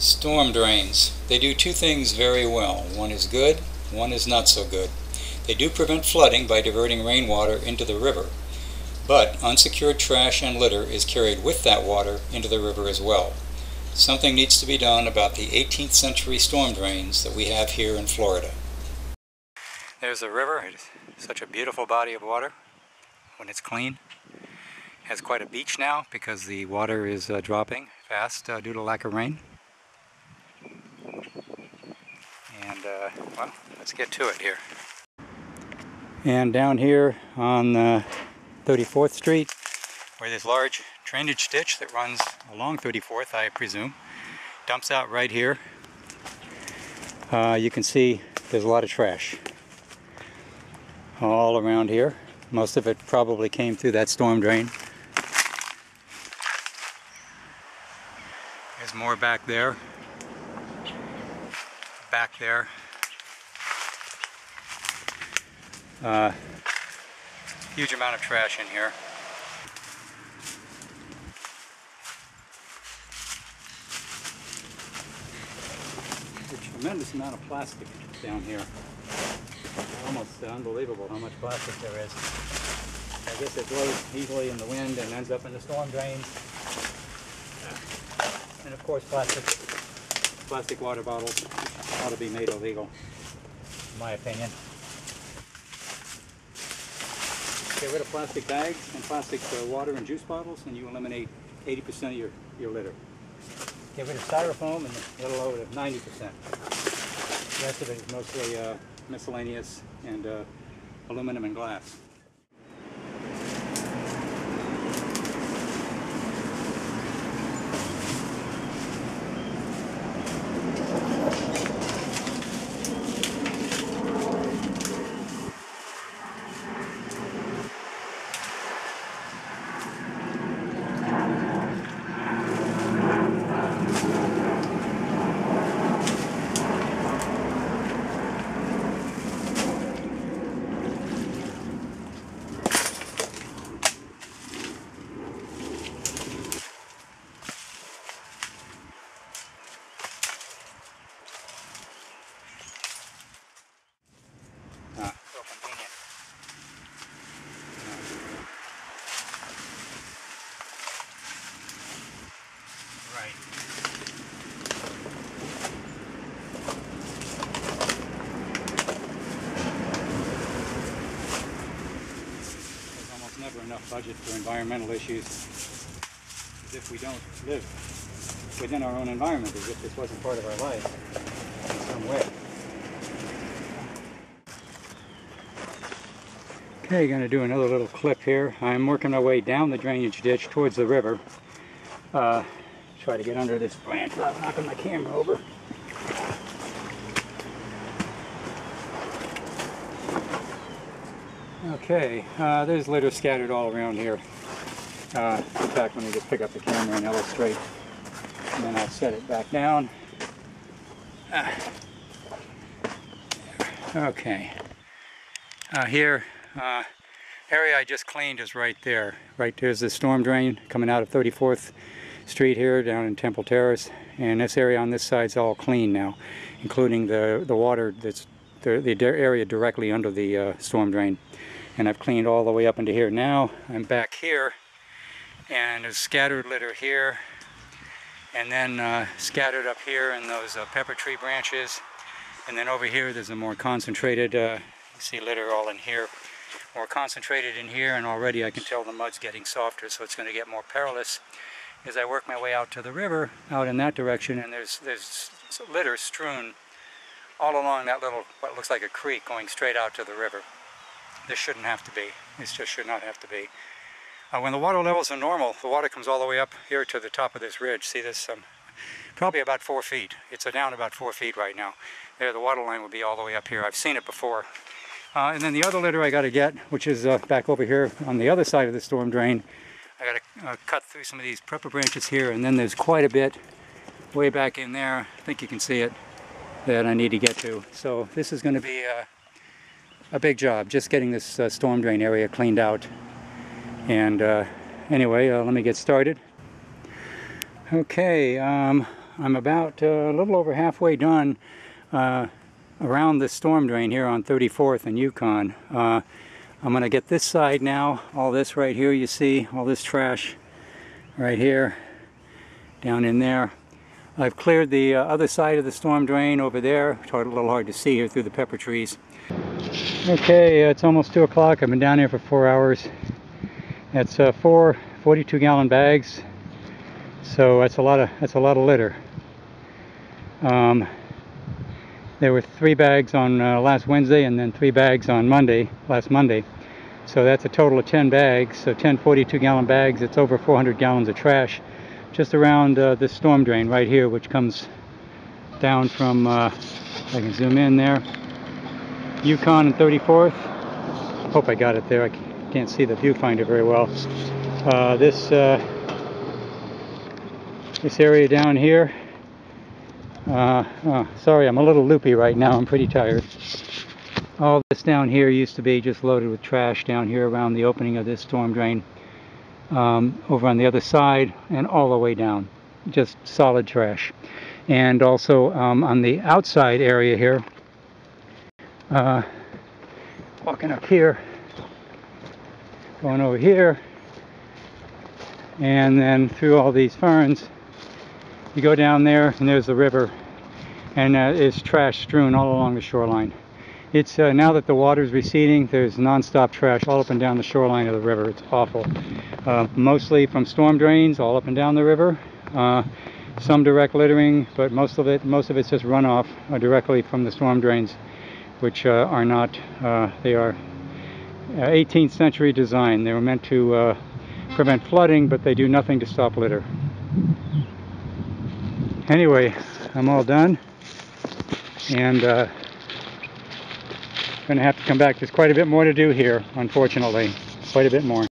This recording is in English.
Storm drains. They do two things very well. One is good, one is not so good. They do prevent flooding by diverting rainwater into the river, but unsecured trash and litter is carried with that water into the river as well. Something needs to be done about the 18th century storm drains that we have here in Florida. There's the river. It's such a beautiful body of water when it's clean. It has quite a beach now because the water is dropping fast due to lack of rain. And well, let's get to it here. And down here on 34th Street, where this large drainage ditch that runs along 34th, I presume, dumps out right here. You can see there's a lot of trash all around here. Most of it probably came through that storm drain. There's more back there. Back there. Huge amount of trash in here. There's a tremendous amount of plastic down here. Almost unbelievable how much plastic there is. I guess it blows easily in the wind and ends up in the storm drains. And of course plastic water bottles ought to be made illegal, in my opinion. Get rid of plastic bags and plastic water and juice bottles and you eliminate 80% of your litter. Get rid of styrofoam and it'll lower it to 90%. The rest of it is mostly miscellaneous and aluminum and glass. Enough budget for environmental issues, as if we don't live within our own environment, as if this wasn't part of our life in some way. Okay, going to do another little clip here. I'm working my way down the drainage ditch towards the river. Try to get under this branch without knocking my camera over. Okay, there's litter scattered all around here. In fact, let me just pick up the camera and illustrate, and then I'll set it back down. Okay. Here, area I just cleaned is right there. Right there's the storm drain coming out of 34th Street here down in Temple Terrace, and this area on this side is all clean now, including the water that's the area directly under the storm drain. And I've cleaned all the way up into here. Now I'm back here, and there's scattered litter here, and then scattered up here in those pepper tree branches, and then over here there's a more concentrated, you see litter all in here, more concentrated in here, and already I can tell the mud's getting softer, so it's going to get more perilous as I work my way out to the river, out in that direction, and there's litter strewn all along that little, what looks like a creek going straight out to the river. This shouldn't have to be. This just should not have to be. When the water levels are normal, the water comes all the way up here to the top of this ridge. See this? Probably about 4 feet. It's down about 4 feet right now. There, the water line would be all the way up here. I've seen it before. And then the other litter I got to get, which is back over here on the other side of the storm drain. I got to cut through some of these pepper branches here, and then there's quite a bit way back in there. I think you can see it, that I need to get to. So this is going to be a big job, just getting this storm drain area cleaned out. And anyway, let me get started. Okay, I'm about a little over halfway done around the storm drain here on 34th and Yukon. I'm going to get this side now. All this right here, you see, all this trash right here, down in there. I've cleared the other side of the storm drain over there. It's a little hard to see here through the pepper trees. Okay, it's almost 2 o'clock. I've been down here for 4 hours. That's 4 42-gallon bags. So that's a lot of litter. There were 3 bags on last Wednesday, and then 3 bags on last Monday. So that's a total of 10 bags. So 10 42-gallon bags. It's over 400 gallons of trash just around this storm drain right here, which comes down from, if I can zoom in there, Yukon and 34th. Hope I got it there. I can't see the viewfinder very well. This area down here. Sorry, I'm a little loopy right now. I'm pretty tired. All this down here used to be just loaded with trash down here around the opening of this storm drain. Over on the other side and all the way down, just solid trash. And also on the outside area here, walking up here, going over here, and then through all these ferns, you go down there and there's the river, and it's trash strewn all along the shoreline. It's now that the water is receding, there's non-stop trash all up and down the shoreline of the river. It's awful. Mostly from storm drains all up and down the river. Some direct littering, but most of it's just runoff directly from the storm drains, which are not. They are 18th century design. They were meant to prevent flooding, but they do nothing to stop litter. Anyway, I'm all done, and going to have to come back. There's quite a bit more to do here, unfortunately. Quite a bit more.